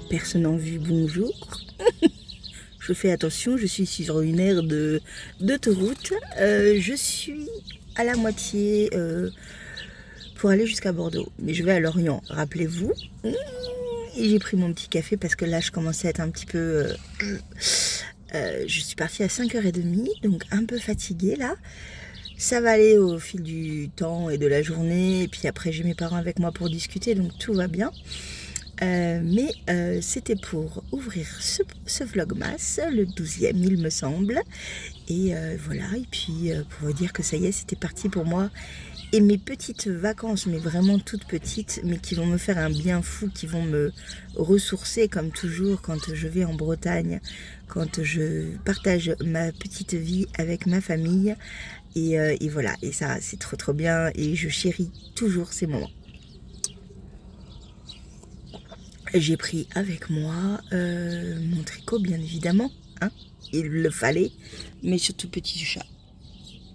Personne en vue, bonjour. Je fais attention, je suis sur une aire d'autoroute. Je suis à la moitié pour aller jusqu'à Bordeaux. Mais je vais à Lorient, rappelez-vous. Et j'ai pris mon petit café parce que là, je commençais à être un petit peu... je suis partie à 5h30, donc un peu fatiguée là. Ça va aller au fil du temps et de la journée. Et puis après, j'ai mes parents avec moi pour discuter, donc tout va bien. Mais c'était pour ouvrir ce vlogmas, le 12e il me semble. Et voilà, et puis pour vous dire que ça y est, c'était parti pour moi. Et mes petites vacances, mais vraiment toutes petites, mais qui vont me faire un bien fou, qui vont me ressourcer comme toujours quand je vais en Bretagne, quand je partage ma petite vie avec ma famille. Et voilà, et ça c'est trop trop bien et je chéris toujours ces moments. J'ai pris avec moi mon tricot, bien évidemment, hein, il le fallait, mais surtout petit chat.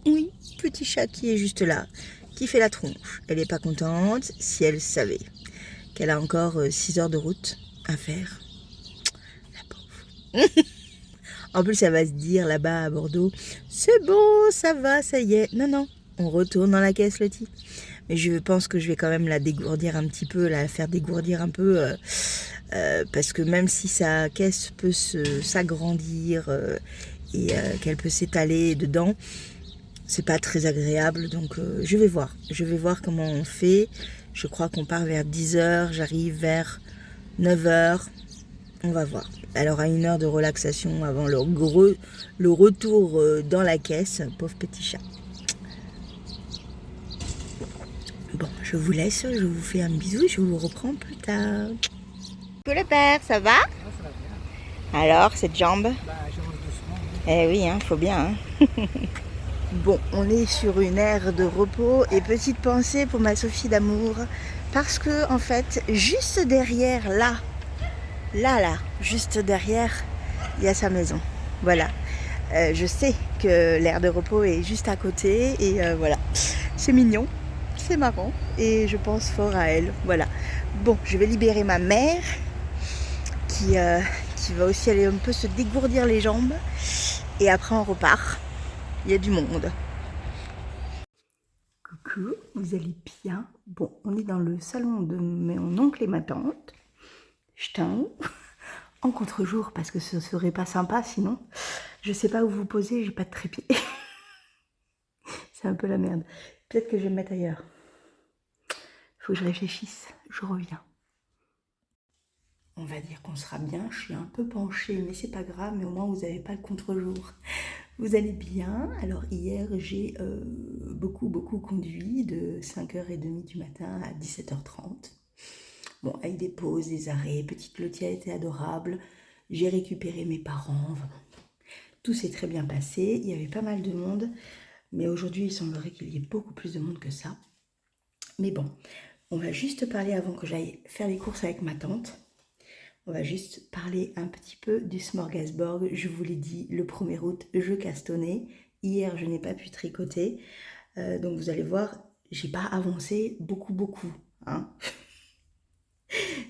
Oui, petit chat qui est juste là, qui fait la tronche. Elle n'est pas contente si elle savait qu'elle a encore 6 heures de route à faire. La pauvre. En plus, elle va se dire là-bas à Bordeaux, c'est bon, ça va, ça y est. Non, non, on retourne dans la caisse, Lottie. Mais je pense que je vais quand même la dégourdir un petit peu, la faire dégourdir un peu, parce que même si sa caisse peut s'agrandir et qu'elle peut s'étaler dedans, c'est pas très agréable. Donc je vais voir comment on fait. Je crois qu'on part vers 10h, j'arrive vers 9h. On va voir. Elle aura 1 heure de relaxation avant le retour dans la caisse. Pauvre petit chat. Bon, je vous laisse, je vous fais un bisou et je vous reprends plus tard. Coucou le père, ça va? Ah, ça va bien. Alors, cette jambe? Bah, j'avance doucement. Eh oui, hein, faut bien. Hein. Bon, on est sur une aire de repos et petite pensée pour ma Sophie d'amour. Parce que, en fait, juste derrière, là, juste derrière, il y a sa maison. Voilà. Je sais que l'aire de repos est juste à côté et voilà. C'est mignon, c'est marrant et je pense fort à elle. Voilà. Bon, je vais libérer ma mère qui va aussi aller un peu se dégourdir les jambes et après on repart. Il y a du monde. Coucou, vous allez bien? Bon, on est dans le salon de mon oncle et ma tante. Ch'tain. En contre-jour parce que ce serait pas sympa sinon. Je sais pas où vous poser, j'ai pas de trépied. C'est un peu la merde. Peut-être que je vais me mettre ailleurs. Faut que je réfléchisse, je reviens. On va dire qu'on sera bien, je suis un peu penchée, mais c'est pas grave, mais au moins vous n'avez pas le contre-jour. Vous allez bien? Alors hier j'ai beaucoup conduit de 5h30 du matin à 17h30. Bon, avec des pauses, des arrêts, petite Lottie a été adorable. J'ai récupéré mes parents. Tout s'est très bien passé, il y avait pas mal de monde, mais aujourd'hui il semblerait qu'il y ait beaucoup plus de monde que ça. Mais bon, on va juste parler avant que j'aille faire les courses avec ma tante. On va juste parler un petit peu du smorgasbord. Je vous l'ai dit, le 1er août, je castonnais. Hier, je n'ai pas pu tricoter. Donc vous allez voir, j'ai pas avancé beaucoup. Hein.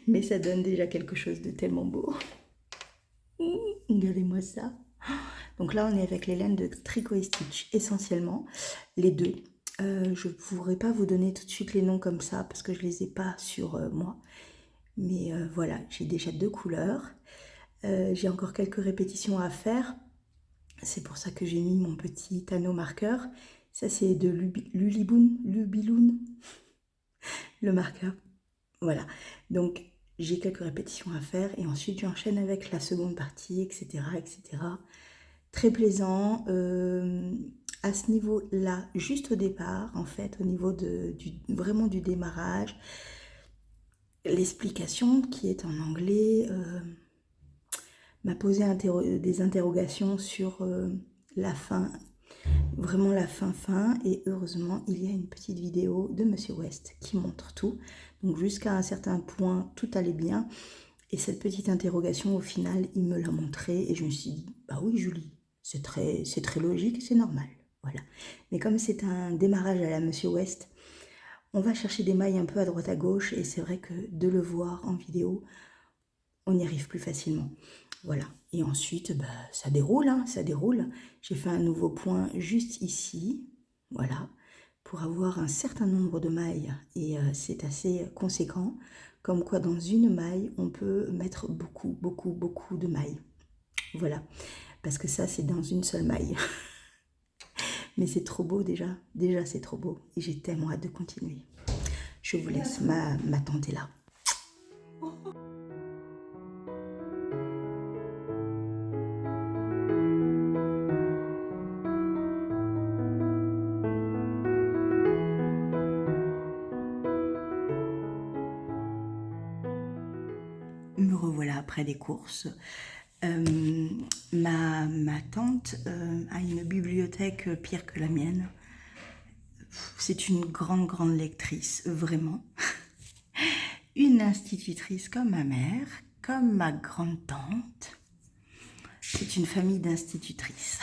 Mais ça donne déjà quelque chose de tellement beau. Regardez-moi ça. Donc là, on est avec les laines de Tricot et Stitch, essentiellement, les deux. Je ne pourrais pas vous donner tout de suite les noms comme ça, parce que je ne les ai pas sur moi. Mais voilà, j'ai déjà 2 couleurs. J'ai encore quelques répétitions à faire. C'est pour ça que j'ai mis mon petit anneau marqueur. Ça, c'est de Lubiloon, le marqueur. Voilà, donc j'ai quelques répétitions à faire et ensuite j'enchaîne avec la seconde partie, etc. Très plaisant. À ce niveau-là, juste au départ, en fait, au niveau vraiment du démarrage, l'explication qui est en anglais m'a posé des interrogations sur la fin, vraiment la fin, et heureusement, il y a une petite vidéo de Monsieur West qui montre tout. Donc jusqu'à un certain point, tout allait bien. Et cette petite interrogation, au final, il me l'a montré et je me suis dit, bah oui Julie, c'est très logique, c'est normal. Voilà. Mais comme c'est un démarrage à la Monsieur West, on va chercher des mailles un peu à droite à gauche et c'est vrai que de le voir en vidéo, on y arrive plus facilement. Voilà. Et ensuite, ça déroule, hein, ça déroule. J'ai fait un nouveau point juste ici, voilà, pour avoir un certain nombre de mailles. Et c'est assez conséquent. Comme quoi, dans une maille, on peut mettre beaucoup, beaucoup, beaucoup de mailles. Voilà. Parce que ça, c'est dans une seule maille. Mais c'est trop beau déjà. Déjà, c'est trop beau. Et j'ai tellement hâte de continuer. Je vous laisse, ma tante est là. Me revoilà après les courses. Ma tante a une bibliothèque pire que la mienne. C'est une grande, grande lectrice, vraiment. Une institutrice comme ma mère, comme ma grande-tante. C'est une famille d'institutrices.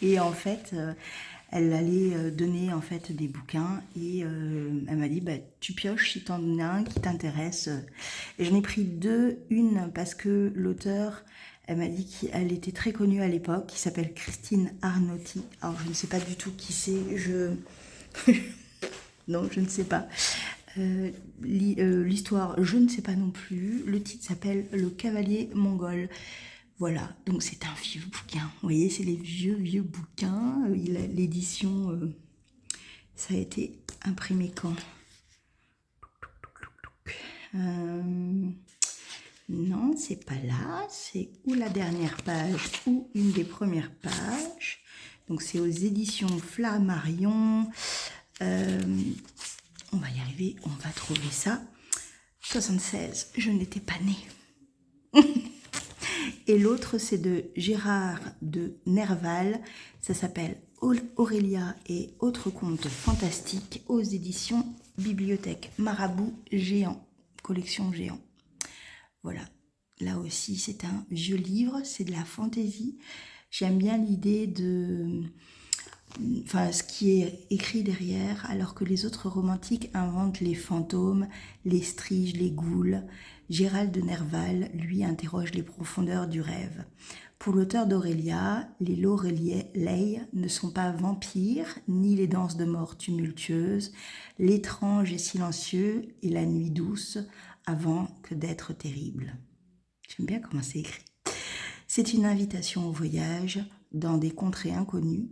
Et en fait, elle allait donner en fait des bouquins et elle m'a dit tu pioches si t'en as un qui t'intéresse. Et j'en ai pris deux, une parce que l'auteur, elle m'a dit qu'elle était très connue à l'époque, qui s'appelle Christine Arnauty. Alors je ne sais pas du tout qui c'est, non, je ne sais pas. L'histoire, je ne sais pas non plus. Le titre s'appelle Le Cavalier Mongol. Voilà, donc c'est un vieux bouquin. Vous voyez, c'est les vieux bouquins. L'édition, ça a été imprimé quand non, c'est pas là. C'est ou la dernière page ou une des premières pages. Donc c'est aux éditions Flammarion. On va y arriver, on va trouver ça. 76, je n'étais pas née. Et l'autre, c'est de Gérard de Nerval. Ça s'appelle Aurélia et autres contes fantastiques aux éditions Bibliothèque Marabout Géant, collection Géant. Voilà, là aussi, c'est un vieux livre, c'est de la fantaisie. J'aime bien l'idée de... Enfin, ce qui est écrit derrière, alors que les autres romantiques inventent les fantômes, les striges, les ghouls. Gérald de Nerval, lui, interroge les profondeurs du rêve. Pour l'auteur d'Aurélia, les Loreley ne sont pas vampires, ni les danses de mort tumultueuses, l'étrange et silencieux et la nuit douce, avant que d'être terrible. J'aime bien comment c'est écrit. C'est une invitation au voyage dans des contrées inconnues,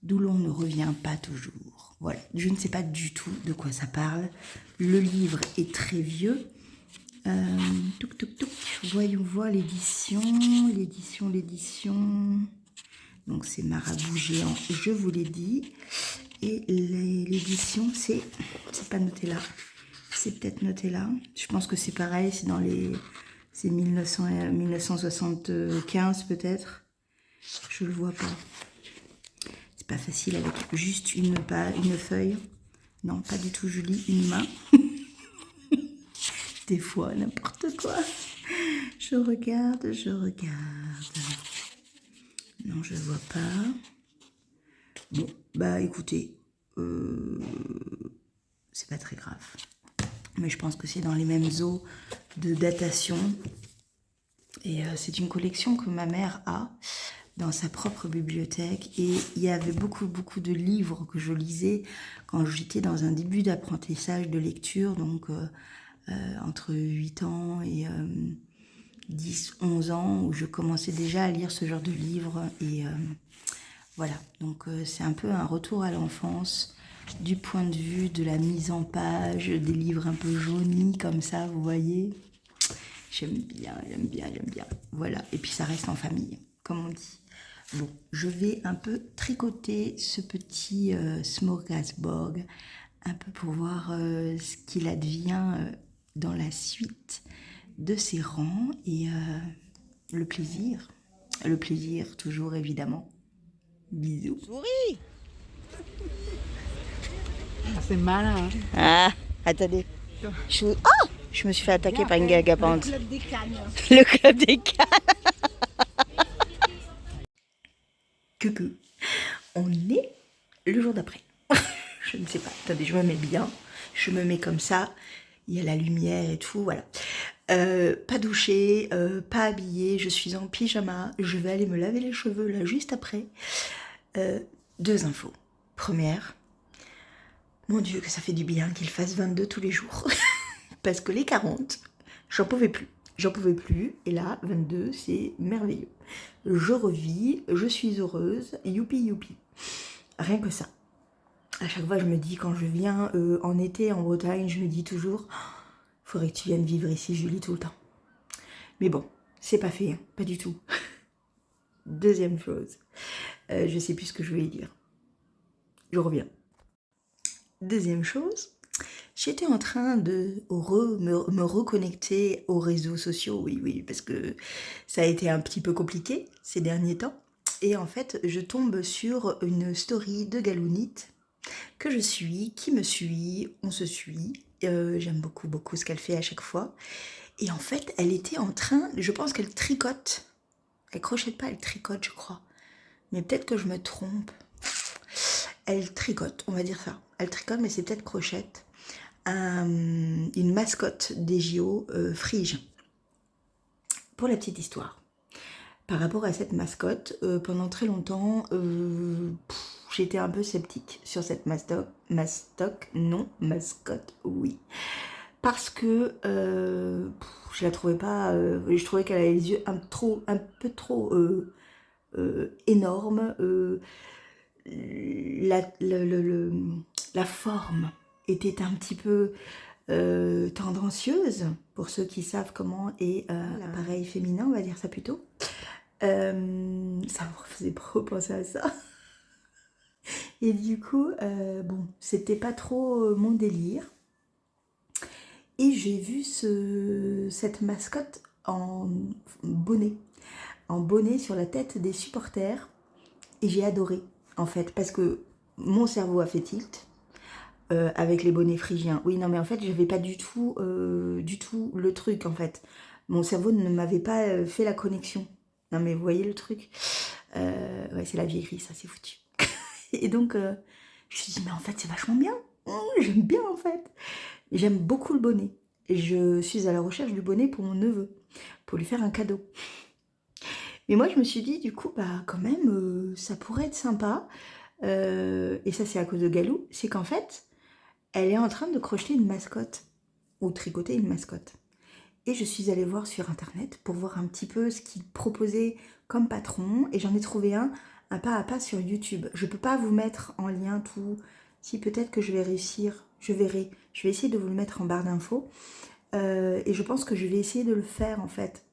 d'où l'on ne revient pas toujours. Voilà, je ne sais pas du tout de quoi ça parle. Le livre est très vieux. Voyons voir l'édition. Donc c'est Marabout Géant, je vous l'ai dit. Et l'édition, c'est pas noté là. C'est peut-être noté là. Je pense que c'est pareil, c'est dans les... C'est 1975 peut-être. Je le vois pas. C'est pas facile avec juste une feuille. Non, pas du tout, je lis une main. Des fois, n'importe quoi. Je regarde. Non, je vois pas. Bon, écoutez, c'est pas très grave. Mais je pense que c'est dans les mêmes eaux de datation. Et c'est une collection que ma mère a dans sa propre bibliothèque. Et il y avait beaucoup de livres que je lisais quand j'étais dans un début d'apprentissage de lecture, donc entre 8 ans et 10, 11 ans, où je commençais déjà à lire ce genre de livres. Et voilà, donc c'est un peu un retour à l'enfance du point de vue de la mise en page, des livres un peu jaunis comme ça, vous voyez. J'aime bien. Voilà, et puis ça reste en famille, comme on dit. Bon, je vais un peu tricoter ce petit smorgasbord, un peu pour voir ce qu'il advient dans la suite de ces rangs. Et le plaisir toujours évidemment. Bisous. Souris. Ah, c'est malin. Ah, attendez. Je me suis fait attaquer par une gagapante. Le club des cannes. Le club des cannes. Coucou. On est le jour d'après. Je ne sais pas. Attendez, je me mets bien. Je me mets comme ça. Il y a la lumière et tout, voilà. Pas douchée, pas habillée, je suis en pyjama, je vais aller me laver les cheveux là juste après. 2 infos. Première, mon Dieu que ça fait du bien qu'il fasse 22 tous les jours. Parce que les 40, j'en pouvais plus. J'en pouvais plus, et là, 22, c'est merveilleux. Je revis, je suis heureuse, youpi youpi. Rien que ça. À chaque fois, je me dis, quand je viens en été en Bretagne, je me dis toujours, faudrait que tu viennes vivre ici, Julie, tout le temps. Mais bon, c'est pas fait, hein, pas du tout. Deuxième chose, je sais plus ce que je voulais dire. Je reviens. Deuxième chose, j'étais en train de me reconnecter aux réseaux sociaux, oui, parce que ça a été un petit peu compliqué ces derniers temps. Et en fait, je tombe sur une story de Galounite que je suis, qui me suit, on se suit. J'aime beaucoup ce qu'elle fait à chaque fois. Et en fait, elle était en train, je pense qu'elle tricote. Elle crochette pas, elle tricote, je crois. Mais peut-être que je me trompe. Elle tricote, on va dire ça. Elle tricote, mais c'est peut-être crochette. Une mascotte des JO Frige. Pour la petite histoire. Par rapport à cette mascotte, pendant très longtemps, j'étais un peu sceptique sur cette mascotte, oui. Parce que je la trouvais pas, je trouvais qu'elle avait les yeux un peu trop énormes. La forme était un petit peu tendancieuse, pour ceux qui savent comment est l'appareil féminin, on va dire ça plutôt. Ça me faisait trop penser à ça. Et du coup, bon, c'était pas trop mon délire. Et j'ai vu cette mascotte en bonnet sur la tête des supporters. Et j'ai adoré, en fait, parce que mon cerveau a fait tilt avec les bonnets phrygiens. Oui, non, mais en fait, j'avais pas du tout le truc, en fait. Mon cerveau ne m'avait pas fait la connexion. Non, mais vous voyez le truc ouais, c'est la vieillerie, ça, c'est foutu. Et donc, je me suis dit, mais en fait, c'est vachement bien. J'aime bien, en fait. J'aime beaucoup le bonnet. Et je suis à la recherche du bonnet pour mon neveu, pour lui faire un cadeau. Mais moi, je me suis dit, du coup, bah, quand même, ça pourrait être sympa. Et ça, c'est à cause de Galou. C'est qu'en fait, elle est en train de crocheter une mascotte, ou tricoter une mascotte. Et je suis allée voir sur internet pour voir un petit peu ce qu'il proposait comme patron. Et j'en ai trouvé un pas à pas sur YouTube. Je peux pas vous mettre en lien tout. Si, peut-être que je vais réussir, je verrai. Je vais essayer de vous le mettre en barre d'infos. Et je pense que je vais essayer de le faire, en fait.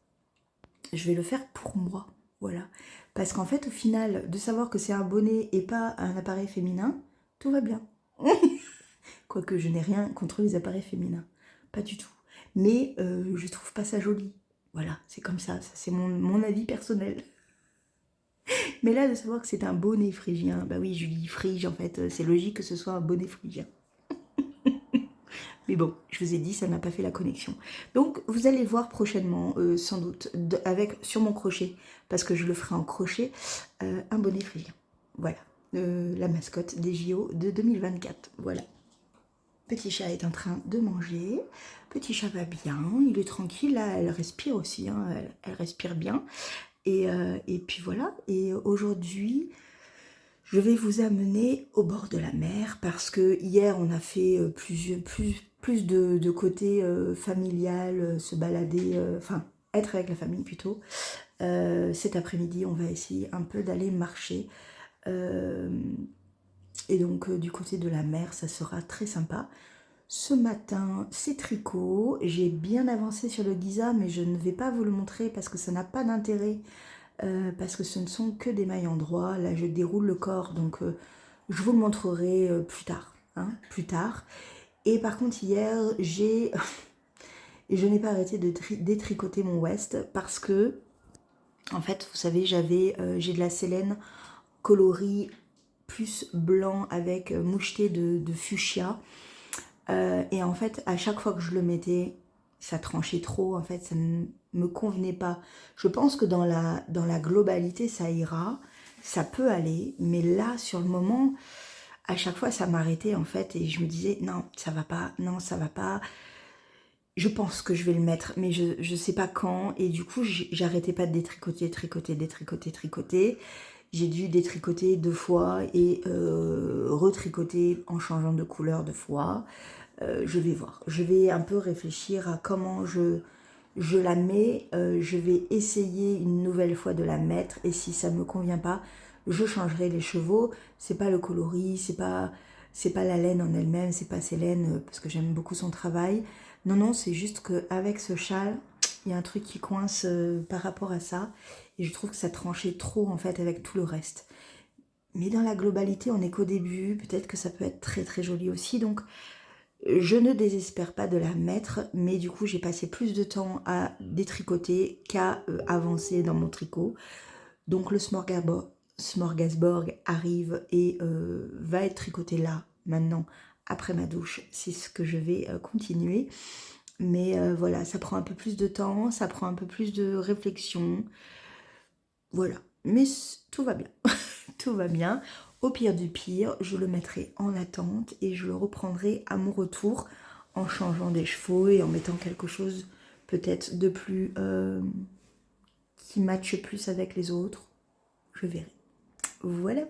Je vais le faire pour moi, voilà. Parce qu'en fait, au final, de savoir que c'est un bonnet et pas un appareil féminin, tout va bien. Quoique je n'ai rien contre les appareils féminins, pas du tout. Mais je trouve pas ça joli. Voilà, c'est comme ça c'est mon avis personnel. Mais là, de savoir que c'est un bonnet phrygien, bah oui, Julie Frige, en fait, c'est logique que ce soit un bonnet phrygien. Mais bon, je vous ai dit, ça n'a pas fait la connexion. Donc, vous allez voir prochainement, sans doute, sur mon crochet, parce que je le ferai en crochet, un bonnet phrygien. Voilà, la mascotte des JO de 2024. Voilà. Petit chat est en train de manger. Petit chat va bien, il est tranquille. Là, elle respire aussi, hein, elle respire bien. Et puis voilà. Et aujourd'hui, je vais vous amener au bord de la mer parce que hier, on a fait plus de côté familial, se balader, enfin, être avec la famille plutôt. Cet après-midi, on va essayer un peu d'aller marcher. Et donc, du côté de la mer, ça sera très sympa. Ce matin, c'est tricot. J'ai bien avancé sur le Giza, mais je ne vais pas vous le montrer parce que ça n'a pas d'intérêt. Parce que ce ne sont que des mailles endroits. Là, je déroule le corps, donc je vous le montrerai plus tard. Hein, plus tard. Et par contre, hier, je n'ai pas arrêté de détricoter mon West parce que, en fait, vous savez, j'ai de la sélène coloris plus blanc avec moucheté de fuchsia. Et en fait, à chaque fois que je le mettais, ça tranchait trop. En fait, ça ne me convenait pas. Je pense que dans la globalité, ça ira. Ça peut aller. Mais là, sur le moment, à chaque fois, ça m'arrêtait, en fait. Et je me disais, non, ça va pas. Non, ça va pas. Je pense que je vais le mettre, mais je sais pas quand. Et du coup, j'arrêtais pas de détricoter, tricoter. J'ai dû détricoter 2 fois et retricoter en changeant de couleur 2 fois. Je vais voir. Je vais un peu réfléchir à comment je la mets. Je vais essayer une nouvelle fois de la mettre. Et si ça me convient pas, je changerai les chevaux. C'est pas le coloris, c'est pas la laine en elle-même, c'est pas Célène, parce que j'aime beaucoup son travail. Non, c'est juste qu'avec ce châle, il y a un truc qui coince par rapport à ça. Et je trouve que ça tranchait trop en fait avec tout le reste. Mais dans la globalité, on n'est qu'au début. Peut-être que ça peut être très très joli aussi. Donc, je ne désespère pas de la mettre. Mais du coup, j'ai passé plus de temps à détricoter qu'à avancer dans mon tricot. Donc, le smorgasbord arrive et va être tricoté là, maintenant, après ma douche. C'est ce que je vais continuer. Mais voilà, ça prend un peu plus de temps, ça prend un peu plus de réflexion. Voilà, mais tout va bien. Tout va bien. Au pire du pire, je le mettrai en attente et je le reprendrai à mon retour en changeant des chevaux et en mettant quelque chose peut-être de plus... qui matche plus avec les autres. Je verrai. Voilà.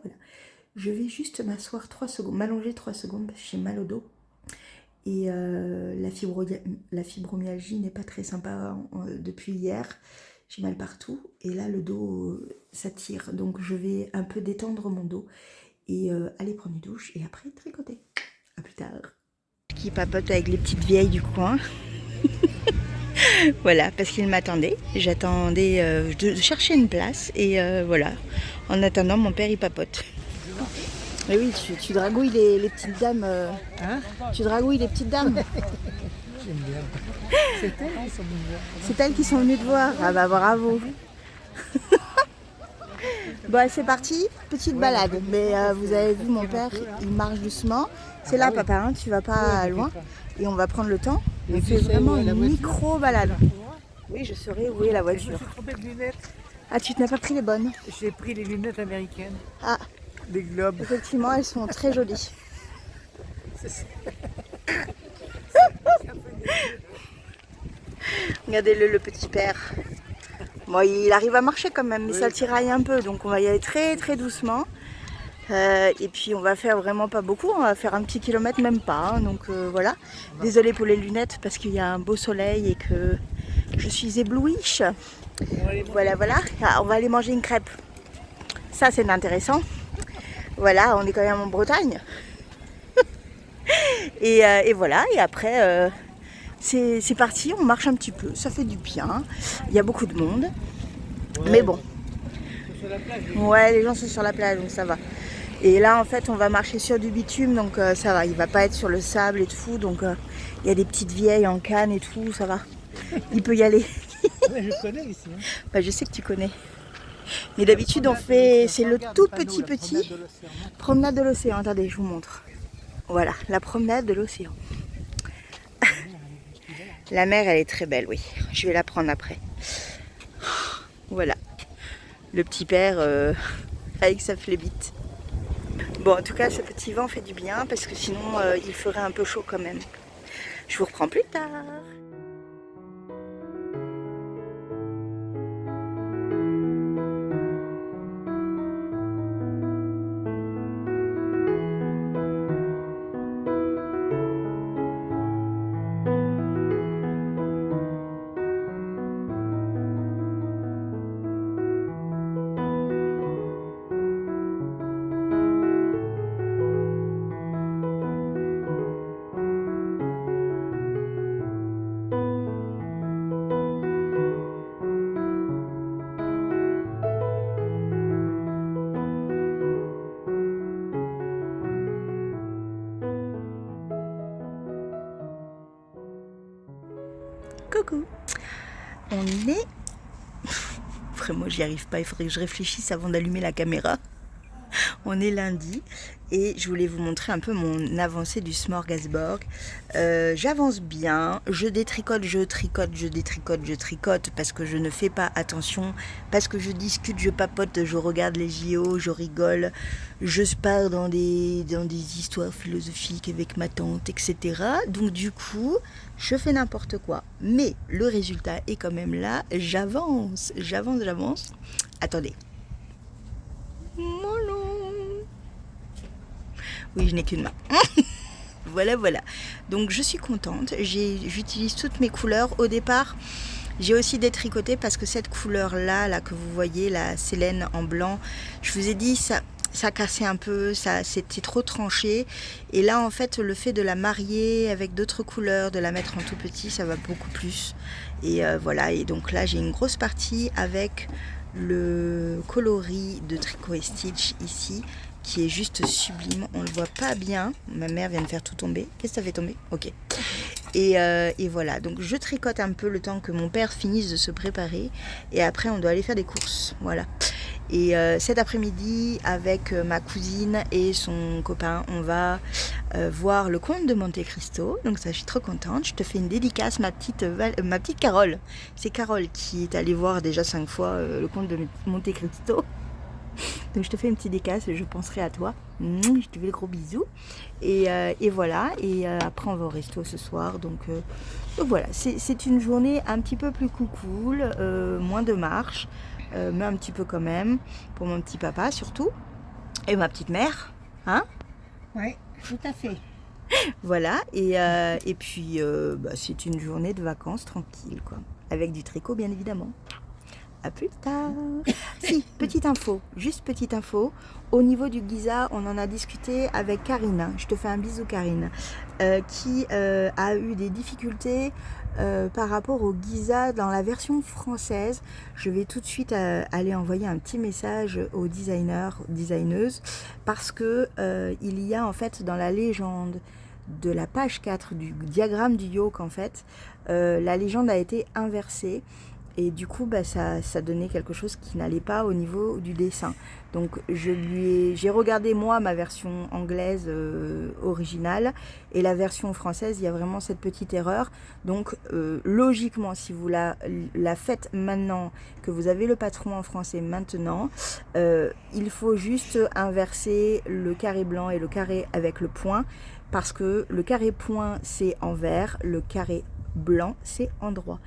Je vais juste m'asseoir 3 secondes, m'allonger 3 secondes parce que j'ai mal au dos. Et la fibromyalgie n'est pas très sympa depuis hier. J'ai mal partout. Et là, le dos, ça tire. Donc, je vais un peu détendre mon dos et aller prendre une douche. Et après, tricoter. À plus tard. Qui papote avec les petites vieilles du coin. Voilà, parce qu'il m'attendait. J'attendais de chercher une place. Et voilà. En attendant, mon père, il papote. Mais oui, tu dragouilles les petites dames. Hein? Tu dragouilles les petites dames. J'aime bien. C'est elles qui sont venues voir. C'est elles qui sont venues te voir. Ah bah bravo. Bon, c'est parti, petite balade. Mais vous avez vu, mon père, il marche doucement. C'est là, papa, hein, tu vas pas loin. Et on va prendre le temps. On fait vraiment une micro-balade. Oui, je saurai où est la Je me voiture. suis trompée de lunettes. Ah, tu n'as pas pris les bonnes? J'ai pris les lunettes américaines. Ah, Des globes. effectivement, elles sont très jolies. Regardez-le, le petit père. Bon, il arrive à marcher quand même, mais ça le tiraille un peu. Donc on va y aller très très doucement. Et puis on va faire vraiment pas beaucoup, on va faire un petit kilomètre, même pas. Hein, donc voilà. Désolée pour les lunettes parce qu'il y a un beau soleil et que je suis éblouie. Voilà. Ah, on va aller manger une crêpe. Ça c'est intéressant. Voilà, on est quand même en Bretagne. et voilà, et après, c'est parti, on marche un petit peu, ça fait du bien. Il y a beaucoup de monde, mais bon. Ouais, les gens sont sur la plage, donc ça va. Et là, en fait, on va marcher sur du bitume, donc ça va. Il va pas être sur le sable et tout, donc il y a des petites vieilles en canne et tout, ça va. Il peut y aller. Je connais ici. Hein. Bah, je sais que tu connais. Mais d'habitude, on fait, c'est le tout petit promenade de l'océan. Attendez, je vous montre. Voilà, la promenade de l'océan. La mer, elle est très belle, oui. Je vais la prendre après. Voilà. Le petit père avec sa flébite. Bon, en tout cas, ce petit vent fait du bien parce que sinon, il ferait un peu chaud quand même. Je vous reprends plus tard. Coucou. On est... Vraiment, j'y arrive pas. Il faudrait que je réfléchisse avant d'allumer la caméra. On est lundi et je voulais vous montrer un peu mon avancée du smorgasbord. J'avance bien, je détricote, je tricote, je détricote, je tricote parce que je ne fais pas attention, parce que je discute, je papote, je regarde les JO, je rigole, je pars dans des histoires philosophiques avec ma tante, etc. Donc du coup, je fais n'importe quoi. Mais le résultat est quand même là, j'avance. Attendez. Oui, je n'ai qu'une main. Voilà. Donc je suis contente. J'utilise toutes mes couleurs. Au départ, j'ai aussi détricoté parce que cette couleur-là, que vous voyez, la Célène en blanc, je vous ai dit, ça cassait un peu, c'était trop tranché. Et là, en fait, le fait de la marier avec d'autres couleurs, de la mettre en tout petit, ça va beaucoup plus. Et voilà. Et donc là, j'ai une grosse partie avec le coloris de Tricot et Stitch ici, qui est juste sublime. On le voit pas bien. Ma mère vient de faire tout tomber. Qu'est-ce que ça fait tomber? Ok. Et voilà. Donc je tricote un peu le temps que mon père finisse de se préparer. Et après, on doit aller faire des courses. Voilà. Et cet après-midi, avec ma cousine et son copain, on va voir le Comte de Monte Cristo. Donc ça, je suis trop contente. Je te fais une dédicace, ma petite Carole. C'est Carole qui est allée voir déjà 5 fois le Comte de Monte Cristo. Donc je te fais une petite dédicace, je penserai à toi. Je te fais des gros bisous. Et voilà. Et après, on va au resto ce soir. Donc voilà, c'est une journée un petit peu plus cool, moins de marche. Mais un petit peu quand même, pour mon petit papa surtout, et ma petite mère, hein? Oui, tout à fait. Voilà, et puis c'est une journée de vacances tranquille, quoi, avec du tricot bien évidemment. À plus tard. Si, petite info, au niveau du Giza, on en a discuté avec Karine, je te fais un bisou Karine, qui a eu des difficultés par rapport au Giza dans la version française. Je vais tout de suite aller envoyer un petit message aux designeuses, parce que il y a en fait dans la légende de la page 4 du diagramme du yoke, en fait, la légende a été inversée. Et du coup, ça donnait quelque chose qui n'allait pas au niveau du dessin. Donc, j'ai regardé moi ma version anglaise originale, et la version française, il y a vraiment cette petite erreur. Donc, logiquement, si vous la faites maintenant, que vous avez le patron en français maintenant, il faut juste inverser le carré blanc et le carré avec le point, parce que le carré point, c'est en vert, le carré blanc, c'est en droit.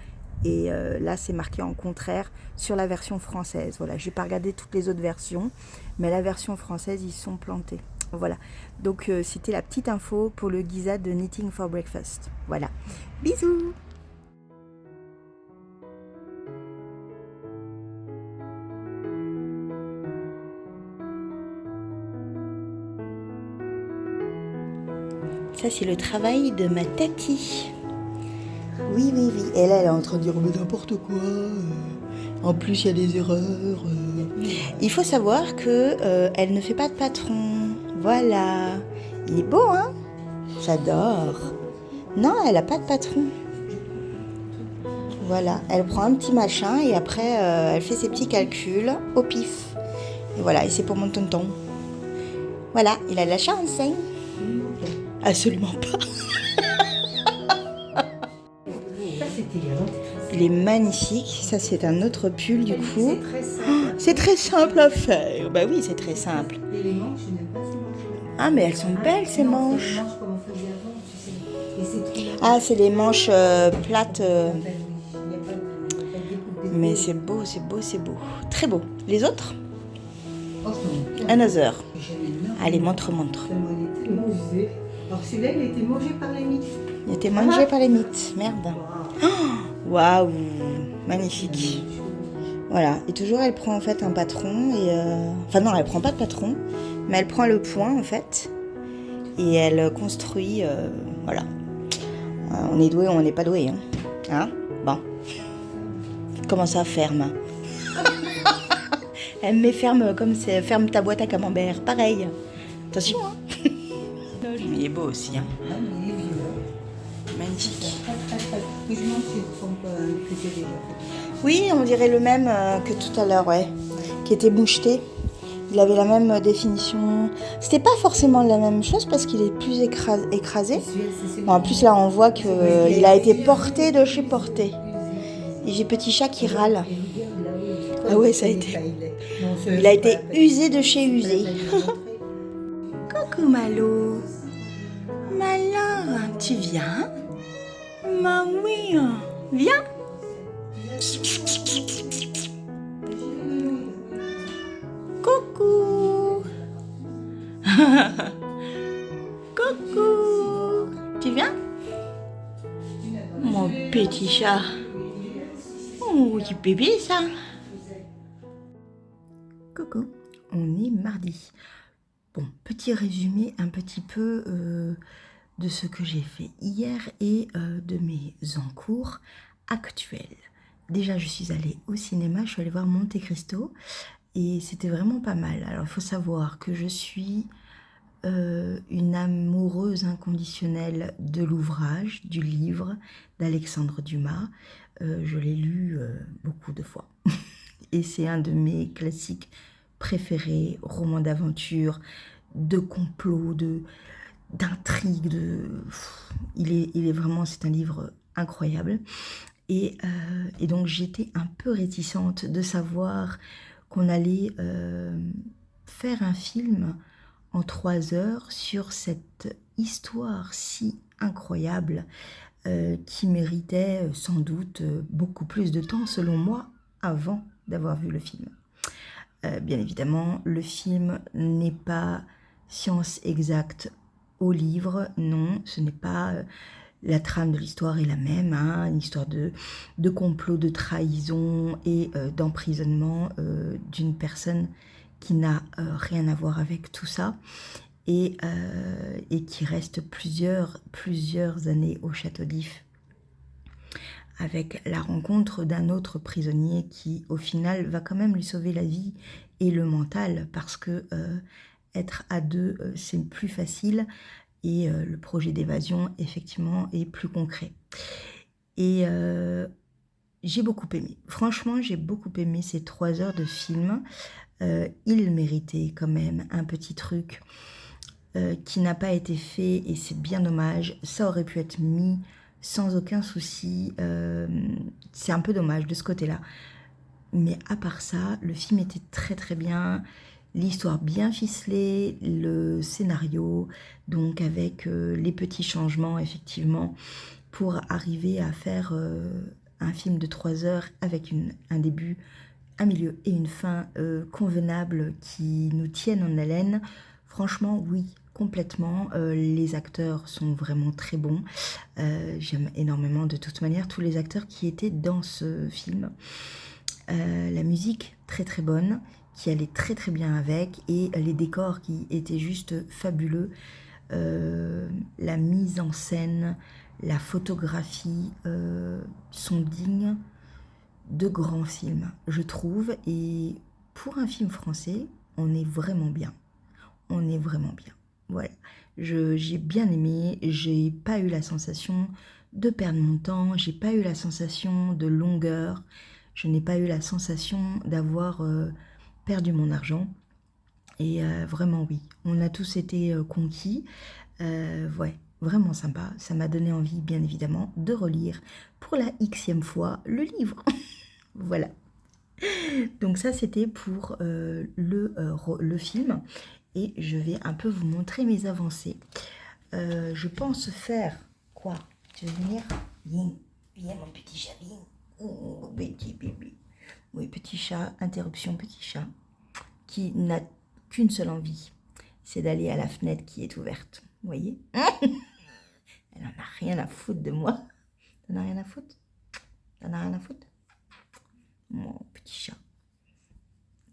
Et là, c'est marqué en contraire sur la version française. Voilà, je n'ai pas regardé toutes les autres versions, mais la version française, ils sont plantés. Voilà, donc c'était la petite info pour le Giza de Knitting for Breakfast. Voilà, bisous! Ça, c'est le travail de ma tati. Oui. Et là, elle est en train de dire n'importe quoi. En plus, il y a des erreurs. Il faut savoir que elle ne fait pas de patron. Voilà. Il est beau, hein? J'adore. Non, elle n'a pas de patron. Voilà. Elle prend un petit machin et après, elle fait ses petits calculs au pif. Et voilà. Et c'est pour mon tonton. Voilà. Il a de la chance, hein? Absolument pas. Il est magnifique. Ça, c'est un autre pull du coup. C'est très simple à faire. Bah oui, c'est très simple. Et les manches, je n'aime pas ces manches. Ah, mais elles sont belles ces manches. C'est les manches comme on faisait avant, tu sais. Et c'est trop... Ah, c'est les manches plates. Mais c'est beau. Très beau. Les autres? Another. Allez, montre. Alors celui-là, il a été mangé par les mythes. Il a été mangé par les mythes. Merde. Waouh, magnifique. Voilà. Et toujours, elle prend en fait un patron. Enfin non, elle prend pas de patron, mais elle prend le point en fait. Et elle construit. Voilà. On est doué ou on n'est pas doué. Hein, bon. Comment ça, ferme? Elle me met ferme comme c'est ferme ta boîte à camembert. Pareil. Attention, hein. Il est beau aussi, hein. Ah, mais il est vieux. Magnifique. Je me demande si ce sont pas que c'est déjà. Oui, on dirait le même que tout à l'heure, ouais. Qui était moucheté. Il avait la même définition. C'était pas forcément la même chose parce qu'il est plus écrasé. Bon, en plus, là, on voit qu'il a été porté de chez porté. Et j'ai petit chat qui râle. Ah ouais, ça a été... Il a été usé de chez usé. Coucou Malo. Malin, tu viens? Bah oui, viens. Coucou. Coucou. Tu viens? Mon petit chat. Oh, du bébé ça. Coucou. On est mardi. Bon, petit résumé un petit peu de ce que j'ai fait hier et de mes encours actuels. Déjà, je suis allée au cinéma, je suis allée voir Monte Cristo et c'était vraiment pas mal. Alors, il faut savoir que je suis une amoureuse inconditionnelle de l'ouvrage, du livre d'Alexandre Dumas. Je l'ai lu beaucoup de fois et c'est un de mes classiques préférés, roman d'aventure, de complot, d'intrigue, il est vraiment, c'est un livre incroyable. Et donc j'étais un peu réticente de savoir qu'on allait faire un film en 3 heures sur cette histoire si incroyable qui méritait sans doute beaucoup plus de temps, selon moi, avant d'avoir vu le film. Bien évidemment, le film n'est pas science exacte au livre, non, ce n'est pas... la trame de l'histoire est la même, hein, une histoire de complot, de trahison et d'emprisonnement d'une personne qui n'a rien à voir avec tout ça et qui reste plusieurs années au château d'If avec la rencontre d'un autre prisonnier qui, au final, va quand même lui sauver la vie et le mental, parce que être à deux, c'est plus facile, et le projet d'évasion, effectivement, est plus concret. Et j'ai beaucoup aimé. Franchement, j'ai beaucoup aimé ces 3 heures de film. Il méritait quand même un petit truc qui n'a pas été fait, et c'est bien dommage. Ça aurait pu être mis sans aucun souci. C'est un peu dommage de ce côté-là. Mais à part ça, le film était très très bien. L'histoire bien ficelée, le scénario, donc avec les petits changements, effectivement, pour arriver à faire un film de 3 heures avec un début, un milieu et une fin convenables qui nous tiennent en haleine. Franchement, oui, complètement. Les acteurs sont vraiment très bons. J'aime énormément, de toute manière, tous les acteurs qui étaient dans ce film. La musique, très très bonne, qui allait très très bien avec, et les décors qui étaient juste fabuleux. La mise en scène, la photographie sont dignes de grands films, je trouve. Et pour un film français, on est vraiment bien. On est vraiment bien. Voilà. J'ai bien aimé. J'ai pas eu la sensation de perdre mon temps. J'ai pas eu la sensation de longueur. Je n'ai pas eu la sensation d'avoir perdu mon argent. Et vraiment, oui. On a tous été conquis. Ouais, vraiment sympa. Ça m'a donné envie, bien évidemment, de relire pour la xème fois le livre. Voilà. Donc ça, c'était pour le film. Et je vais un peu vous montrer mes avancées. Je pense faire... Quoi? Tu veux venir? Viens. Viens, mon petit chat, viens. Oh, petit bébé. Oui, petit chat, interruption, petit chat, qui n'a qu'une seule envie, c'est d'aller à la fenêtre qui est ouverte. Vous voyez? Elle en a rien à foutre de moi. T'en as rien à foutre? T'en as rien à foutre? Mon petit chat.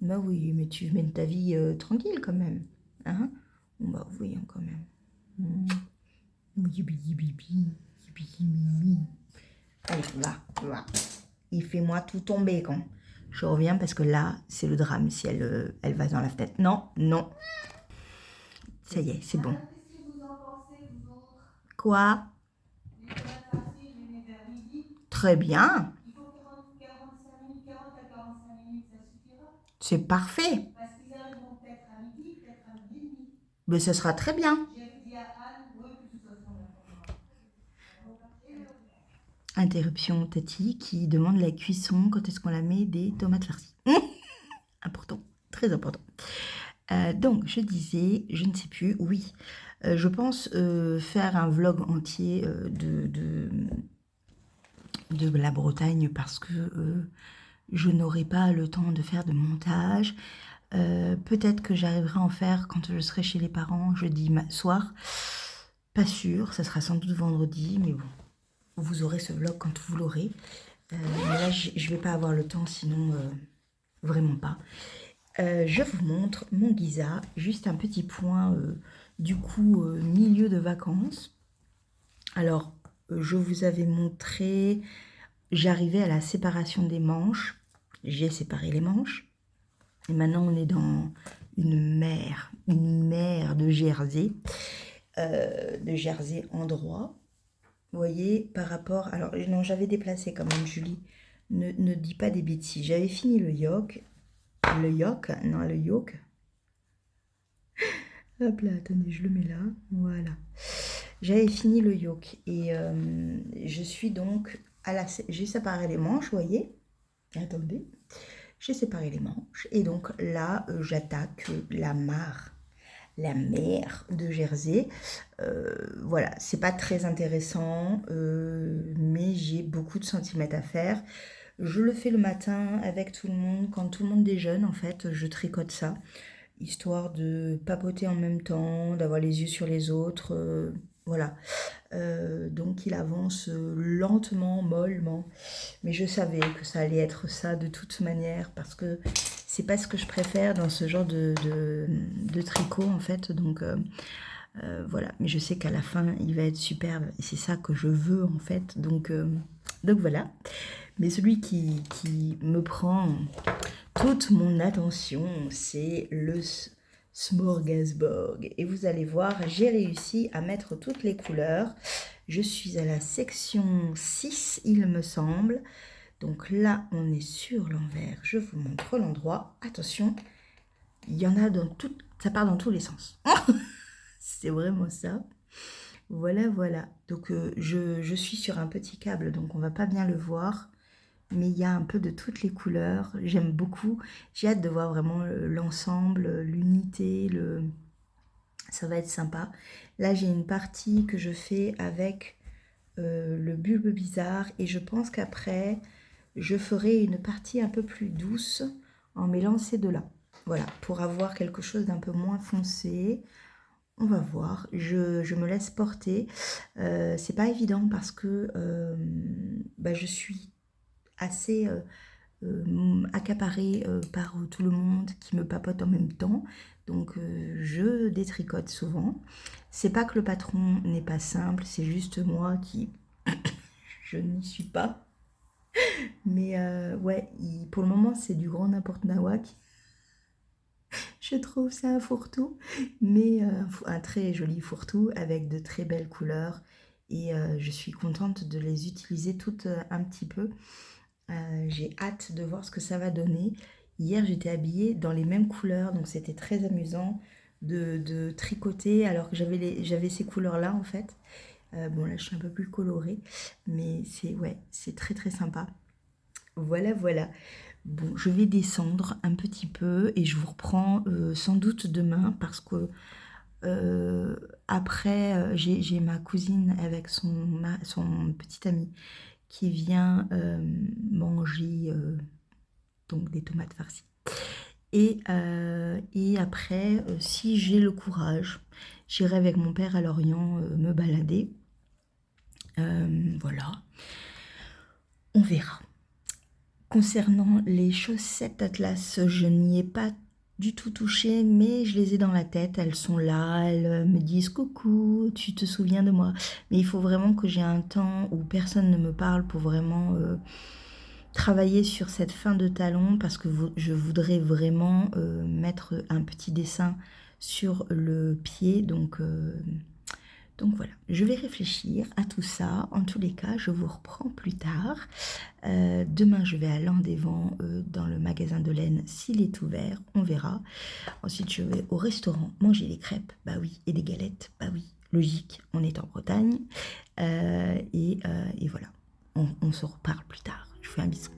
Bah oui, mais tu mènes ta vie tranquille quand même. Hein? Bah oui, hein, quand même. Allez, va. Il fait moi tout tomber quand je reviens, parce que là, c'est le drame si elle va dans la fenêtre. Non, non. Ça y est, c'est bon. Quoi? Très bien. C'est parfait. Mais ça sera très bien. Interruption Tati qui demande la cuisson, quand est-ce qu'on la met des tomates farcies. Important, très important. Donc, je disais, je ne sais plus, oui, je pense faire un vlog entier de la Bretagne parce que je n'aurai pas le temps de faire de montage. Peut-être que j'arriverai à en faire quand je serai chez les parents jeudi soir. Pas sûr, ça sera sans doute vendredi, mais bon, vous aurez ce vlog quand vous l'aurez. Mais là, je ne vais pas avoir le temps, sinon vraiment pas. Je vous montre mon Giza, juste un petit point du coup milieu de vacances. Alors, je vous avais montré, j'arrivais à la séparation des manches. J'ai séparé les manches. Et maintenant, on est dans une mer de jersey en droit. Vous voyez, par rapport... Alors, non, j'avais déplacé quand même, Julie. Ne dis pas des bêtises. J'avais fini le yoke. Le yoke. Hop là, attendez, je le mets là. Voilà. J'avais fini le yoke. Et je suis donc à la... J'ai séparé les manches, vous voyez. Attendez. J'ai séparé les manches. Et donc là, j'attaque la mer de Jersey. Voilà, c'est pas très intéressant, mais j'ai beaucoup de centimètres à faire. Je le fais le matin avec tout le monde, quand tout le monde déjeune en fait, je tricote ça, histoire de papoter en même temps, d'avoir les yeux sur les autres, voilà. Donc il avance lentement, mollement, mais je savais que ça allait être ça de toute manière, parce que c'est pas ce que je préfère dans ce genre de tricot en fait, donc voilà, mais je sais qu'à la fin il va être superbe et c'est ça que je veux en fait, donc voilà. Mais celui qui me prend toute mon attention, c'est le smorgasbord. Et vous allez voir, j'ai réussi à mettre toutes les couleurs. Je suis à la section 6, il me semble. Donc là, on est sur l'envers. Je vous montre l'endroit. Attention, il y en a dans tout, ça part dans tous les sens. C'est vraiment ça. Voilà, voilà. Donc je suis sur un petit câble, donc on va pas bien le voir. Mais il y a un peu de toutes les couleurs. J'aime beaucoup. J'ai hâte de voir vraiment l'ensemble, l'unité. Ça va être sympa. Là, j'ai une partie que je fais avec le bulbe bizarre. Et je pense qu'après, je ferai une partie un peu plus douce en mêlant ces deux-là. Voilà, pour avoir quelque chose d'un peu moins foncé. On va voir. Je me laisse porter. C'est pas évident parce que je suis assez accaparée par tout le monde qui me papote en même temps, donc je détricote souvent. C'est pas que le patron n'est pas simple, c'est juste moi qui je n'y suis pas, mais ouais, pour le moment c'est du grand n'importe nawak. Je trouve ça un fourre-tout, mais un très joli fourre-tout avec de très belles couleurs, et je suis contente de les utiliser toutes un petit peu. J'ai hâte de voir ce que ça va donner. Hier, j'étais habillée dans les mêmes couleurs, donc c'était très amusant de tricoter alors que j'avais ces couleurs-là en fait. Bon, là, je suis un peu plus colorée, mais c'est très très sympa. Voilà, voilà. Bon, je vais descendre un petit peu et je vous reprends sans doute demain parce que après, j'ai ma cousine avec son petit ami qui vient manger donc des tomates farcies. Et après, si j'ai le courage, j'irai avec mon père à Lorient me balader. Voilà. On verra. Concernant les chaussettes Atlas, je n'y ai pas du tout touché, mais je les ai dans la tête, elles sont là, elles me disent coucou, tu te souviens de moi. Mais il faut vraiment que j'ai un temps où personne ne me parle pour vraiment travailler sur cette fin de talon, parce que je voudrais vraiment mettre un petit dessin sur le pied, donc Donc voilà, je vais réfléchir à tout ça. En tous les cas, je vous reprends plus tard. Demain, je vais à Landévent dans le magasin de laine s'il est ouvert, on verra. Ensuite, je vais au restaurant manger des crêpes, bah oui, et des galettes, bah oui, logique, on est en Bretagne. Et voilà, on se reparle plus tard. Je vous fais un bisou.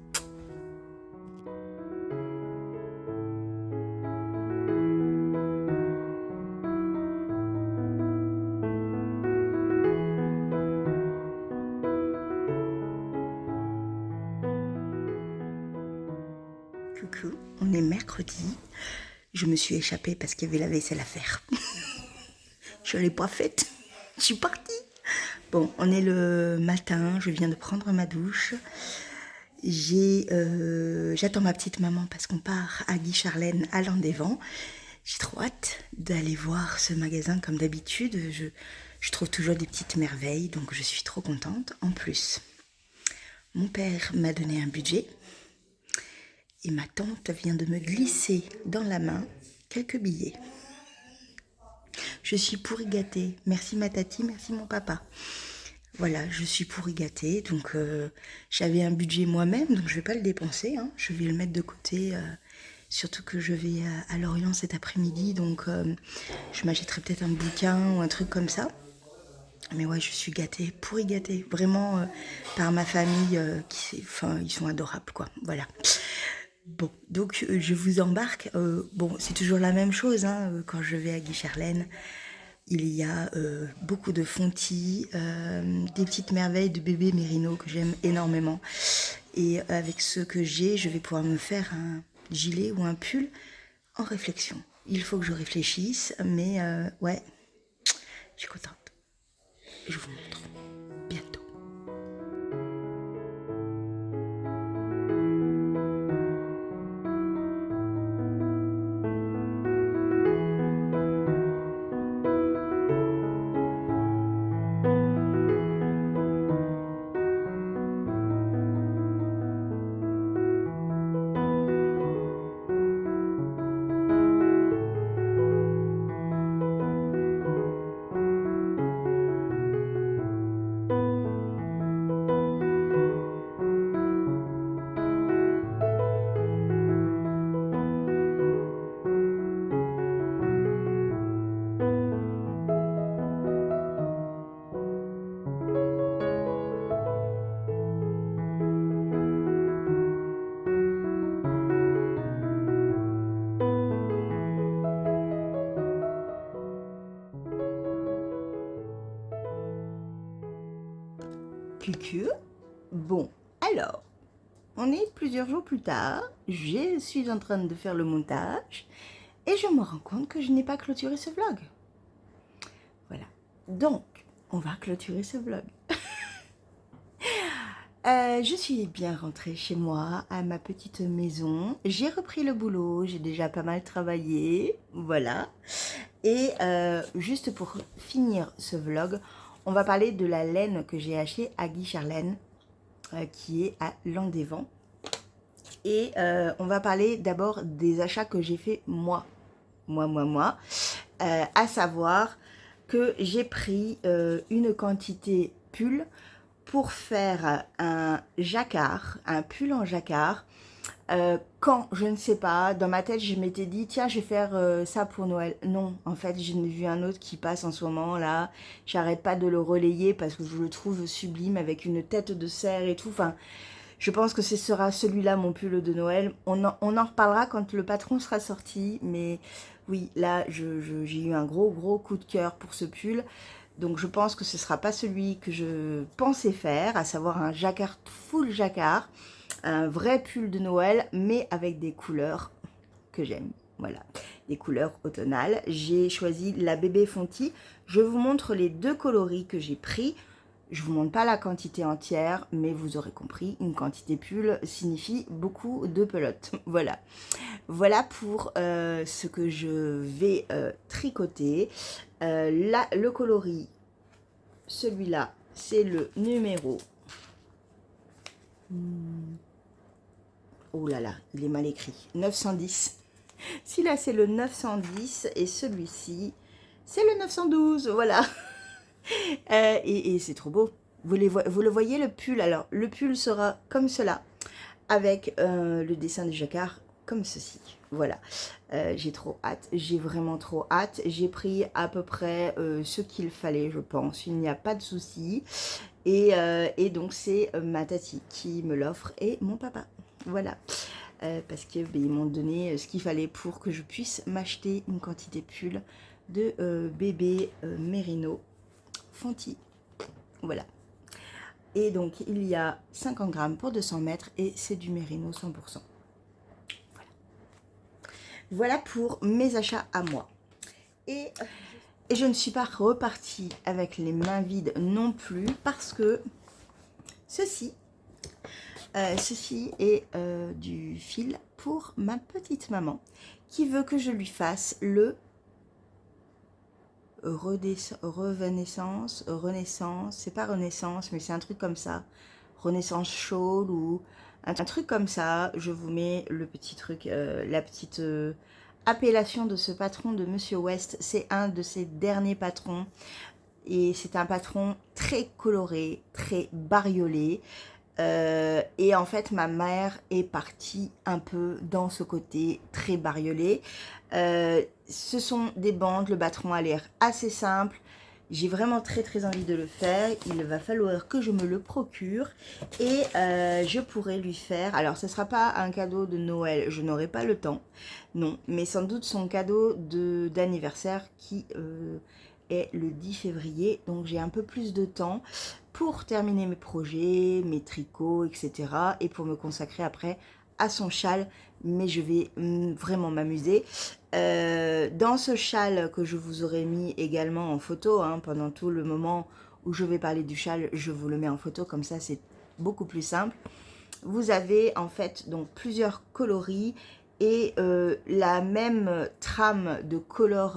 Coucou, on est mercredi. Je me suis échappée parce qu'il y avait la vaisselle à faire. Je ne l'ai pas faite. Je suis partie. Bon, on est le matin. Je viens de prendre ma douche. J'attends ma petite maman parce qu'on part à Guy Charlène à Landévent. J'ai trop hâte d'aller voir ce magasin comme d'habitude. Je trouve toujours des petites merveilles, donc je suis trop contente. En plus, mon père m'a donné un budget. Et ma tante vient de me glisser dans la main quelques billets. Je suis pourri gâtée. Merci ma tati, merci mon papa. Voilà, je suis pourri gâtée. Donc j'avais un budget moi-même, donc je ne vais pas le dépenser. Hein. Je vais le mettre de côté. Surtout que je vais à Lorient cet après-midi. Donc je m'achèterai peut-être un bouquin ou un truc comme ça. Mais ouais, je suis gâtée, pourri gâtée. Vraiment par ma famille. Ils sont adorables, quoi. Voilà. Bon, donc je vous embarque. Bon, c'est toujours la même chose hein, quand je vais à Guy Charlène. Il y a beaucoup de fontis, des petites merveilles de bébé mérino que j'aime énormément. Et avec ce que j'ai, je vais pouvoir me faire un gilet ou un pull en réflexion. Il faut que je réfléchisse, mais ouais, je suis contente. Je vous montre bientôt. Cucu. Bon, alors, on est plusieurs jours plus tard, je suis en train de faire le montage et je me rends compte que je n'ai pas clôturé ce vlog. Voilà, donc, on va clôturer ce vlog. Je suis bien rentrée chez moi, à ma petite maison. J'ai repris le boulot, j'ai déjà pas mal travaillé, voilà. Et juste pour finir ce vlog, on va parler de la laine que j'ai achetée à Guy Charlène, qui est à Landévent. Et on va parler d'abord des achats que j'ai fait moi. À savoir que j'ai pris une quantité pull pour faire un jacquard, un pull en jacquard. Quand, je ne sais pas, dans ma tête, je m'étais dit, tiens, je vais faire ça pour Noël. Non, en fait, j'en ai vu un autre qui passe en ce moment, là. J'arrête pas de le relayer parce que je le trouve sublime, avec une tête de cerf et tout. Enfin, je pense que ce sera celui-là, mon pull de Noël. On en reparlera quand le patron sera sorti. Mais oui, là, j'ai eu un gros coup de cœur pour ce pull. Donc, je pense que ce ne sera pas celui que je pensais faire, à savoir un jacquard, full jacquard. Un vrai pull de Noël, mais avec des couleurs que j'aime. Voilà, des couleurs automnales. J'ai choisi la bébé Fonty. Je vous montre les deux coloris que j'ai pris. Je ne vous montre pas la quantité entière, mais vous aurez compris, une quantité pull signifie beaucoup de pelotes. Voilà. Voilà pour ce que je vais tricoter. Là, le coloris, celui-là, c'est le numéro... Oh là là, il est mal écrit. 910. Celui-là, c'est le 910 et celui-ci, c'est le 912. Voilà. Et c'est trop beau. Vous le voyez, le pull? Alors, le pull sera comme cela, avec le dessin du jacquard comme ceci. Voilà, j'ai trop hâte, j'ai vraiment trop hâte. J'ai pris à peu près ce qu'il fallait, je pense. Il n'y a pas de souci. Et donc, c'est ma tati qui me l'offre et mon papa. Voilà. Parce que ils m'ont donné ce qu'il fallait pour que je puisse m'acheter une quantité de pull de bébé Merino Fonti. Voilà. Et donc, il y a 50 grammes pour 200 mètres et c'est du Merino 100%. Voilà. Voilà pour mes achats à moi. Et je ne suis pas repartie avec les mains vides non plus parce que ceci est du fil pour ma petite maman qui veut que je lui fasse le renaissance, c'est pas renaissance, mais c'est un truc comme ça, renaissance shawl ou un truc comme ça. Je vous mets le petit truc, la petite appellation de ce patron de Monsieur West. C'est un de ses derniers patrons et c'est un patron très coloré, très bariolé. Et en fait, ma mère est partie un peu dans ce côté très bariolé. Ce sont des bandes, le patron a l'air assez simple. J'ai vraiment très très envie de le faire. Il va falloir que je me le procure et je pourrai lui faire. Alors, ce ne sera pas un cadeau de Noël, je n'aurai pas le temps, non, mais sans doute son cadeau d'anniversaire qui est le 10 février. Donc, j'ai un peu plus de temps pour terminer mes projets, mes tricots, etc. Et pour me consacrer après à son châle. Mais je vais vraiment m'amuser. Dans ce châle que je vous aurai mis également en photo, hein, pendant tout le moment où je vais parler du châle, je vous le mets en photo, comme ça c'est beaucoup plus simple. Vous avez en fait donc plusieurs coloris et la même trame de couleurs,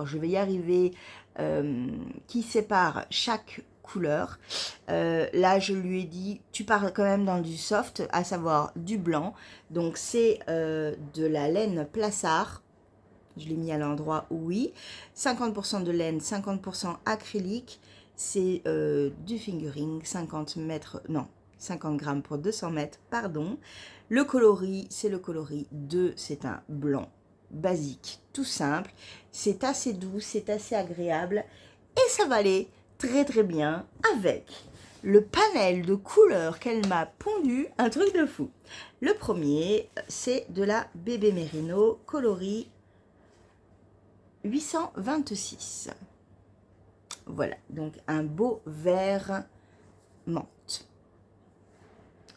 je vais y arriver, qui sépare chaque couleur. Là je lui ai dit tu pars quand même dans du soft, à savoir du blanc, donc c'est de la laine Plassard. Je l'ai mis à l'endroit, oui, 50% de laine, 50% acrylique. C'est du fingering, 50 grammes pour 200 mètres, pardon. Le coloris, c'est le coloris 2, c'est un blanc basique, tout simple. C'est assez doux, c'est assez agréable et ça va aller très très bien avec le panel de couleurs qu'elle m'a pondu, un truc de fou. Le premier, c'est de la bébé Merino coloris 826. Voilà, donc un beau vert menthe.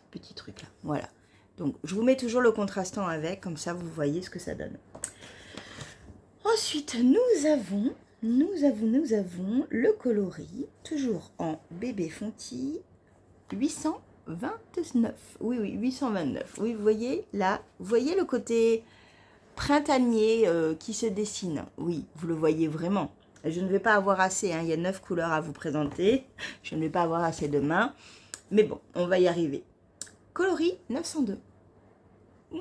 Petit truc là, voilà. Donc, je vous mets toujours le contrastant avec, comme ça vous voyez ce que ça donne. Ensuite, nous avons le coloris, toujours en bébé Fonti, 829. Oui, 829. Oui, vous voyez là, vous voyez le côté printanier qui se dessine. Oui, vous le voyez vraiment. Je ne vais pas avoir assez, hein, il y a 9 couleurs à vous présenter. Je ne vais pas avoir assez de mains. Mais bon, on va y arriver. Coloris 902. Oui.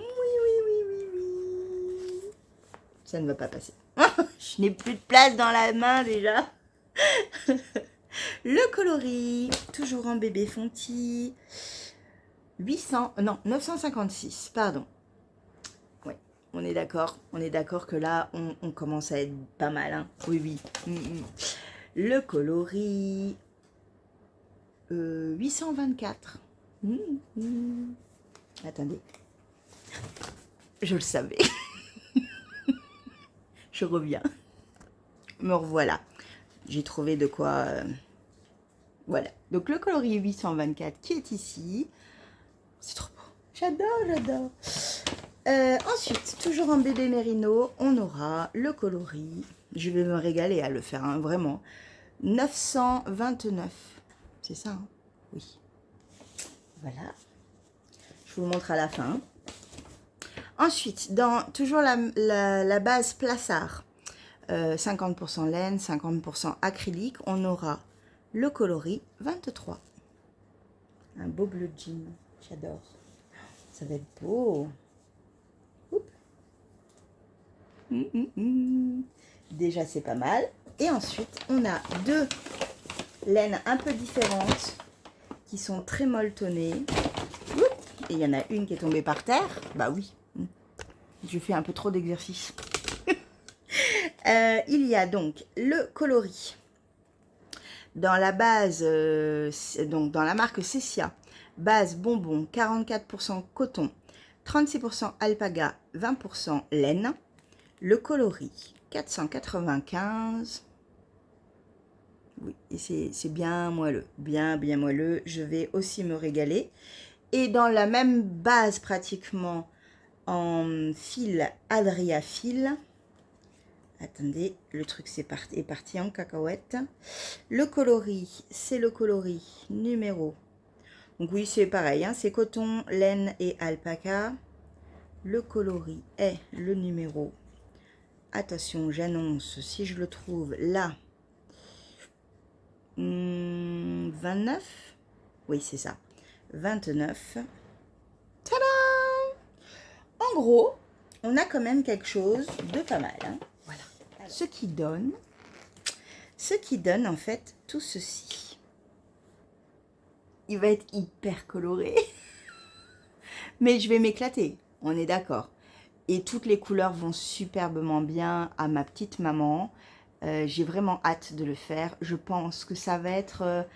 Ça ne va pas passer. Je n'ai plus de place dans la main déjà. Le coloris, toujours en bébé Fonti. 956, pardon. Ouais, on est d'accord que là, on commence à être pas mal. Hein. Oui. Le coloris, 824. Attendez. Je le savais. Je reviens. Me revoilà. J'ai trouvé de quoi... Voilà. Donc, le coloris 824 qui est ici. C'est trop beau. J'adore. Ensuite, toujours en bébé Merino, on aura le coloris. Je vais me régaler à le faire, hein, vraiment. 929. C'est ça, hein? Oui. Voilà. Je vous le montre à la fin. Ensuite, dans toujours la base Plassard, 50% laine, 50% acrylique, on aura le coloris 23. Un beau bleu jean, j'adore. Ça va être beau. Déjà, c'est pas mal. Et ensuite, on a deux laines un peu différentes qui sont très molletonnées. Et il y en a une qui est tombée par terre. Bah oui, je fais un peu trop d'exercice. Il y a donc le coloris. Dans la base, donc dans la marque Cessia, base bonbon, 44% coton, 36% alpaga, 20% laine. Le coloris, 495. Oui, et c'est bien moelleux, bien moelleux. Je vais aussi me régaler. Et dans la même base pratiquement en fil Adria fil. Attendez, le truc est parti en cacahuète. Le coloris, c'est le coloris numéro. Donc oui, c'est pareil, hein, c'est coton, laine et alpaca. Le coloris est le numéro. Attention, j'annonce, si je le trouve là, 29. Oui, c'est ça. 29. Tadam! En gros, on a quand même quelque chose de pas mal. Hein. Voilà. Alors, ce qui donne en fait tout ceci. Il va être hyper coloré. Mais je vais m'éclater, on est d'accord. Et toutes les couleurs vont superbement bien à ma petite maman. J'ai vraiment hâte de le faire. Je pense que ça va être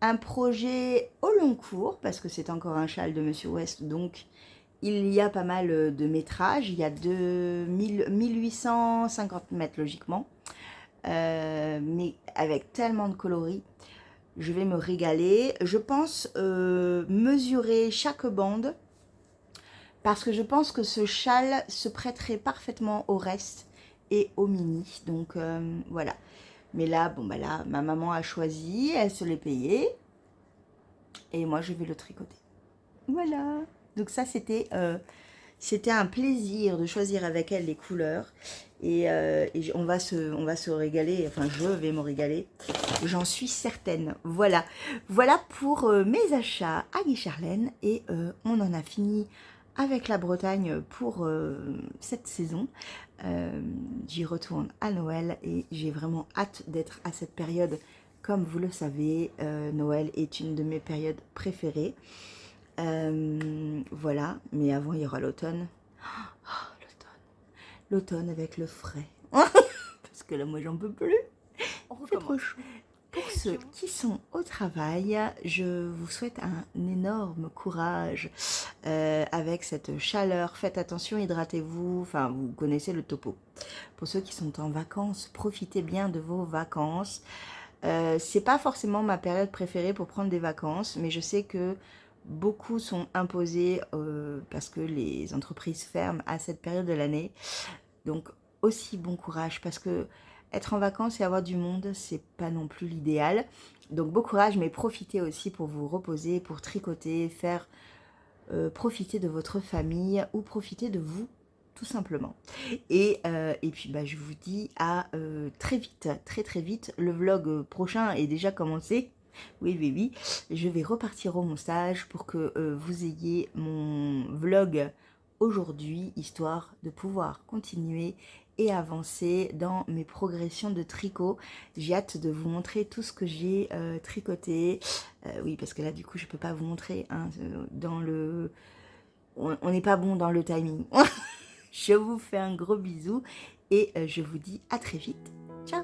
un projet au long cours, parce que c'est encore un châle de Monsieur West, donc il y a pas mal de métrages. Il y a 1850 mètres logiquement, mais avec tellement de coloris, je vais me régaler. Je pense mesurer chaque bande, parce que je pense que ce châle se prêterait parfaitement au reste et au mini. Donc voilà. Mais là, bon bah là, ma maman a choisi, elle se l'est payé. Et moi, je vais le tricoter. Voilà. Donc ça, c'était un plaisir de choisir avec elle les couleurs. Et on va se régaler. Enfin, je vais me régaler. J'en suis certaine. Voilà. Voilà pour mes achats à Guy Charlène. Et on en a fini avec la Bretagne pour cette saison. J'y retourne à Noël et j'ai vraiment hâte d'être à cette période. Comme vous le savez, Noël est une de mes périodes préférées. Voilà, mais avant il y aura l'automne. Oh, l'automne avec le frais. Parce que là, moi, j'en peux plus. C'est trop chaud. Pour ceux qui sont au travail, je vous souhaite un énorme courage avec cette chaleur. Faites attention, hydratez-vous. Enfin, vous connaissez le topo. Pour ceux qui sont en vacances, profitez bien de vos vacances. C'est pas forcément ma période préférée pour prendre des vacances, mais je sais que beaucoup sont imposés parce que les entreprises ferment à cette période de l'année. Donc aussi bon courage, parce que être en vacances et avoir du monde, c'est pas non plus l'idéal. Donc bon courage, mais profitez aussi pour vous reposer, pour tricoter, faire profiter de votre famille ou profiter de vous, tout simplement. Et puis bah, je vous dis à très vite, très vite. Le vlog prochain est déjà commencé. Oui, je vais repartir au montage pour que vous ayez mon vlog aujourd'hui, histoire de pouvoir continuer et avancer dans mes progressions de tricot. J'ai hâte de vous montrer tout ce que j'ai tricoté. Oui, parce que là, du coup, je peux pas vous montrer hein, dans le... On n'est pas bon dans le timing. Je vous fais un gros bisou et je vous dis à très vite. Ciao!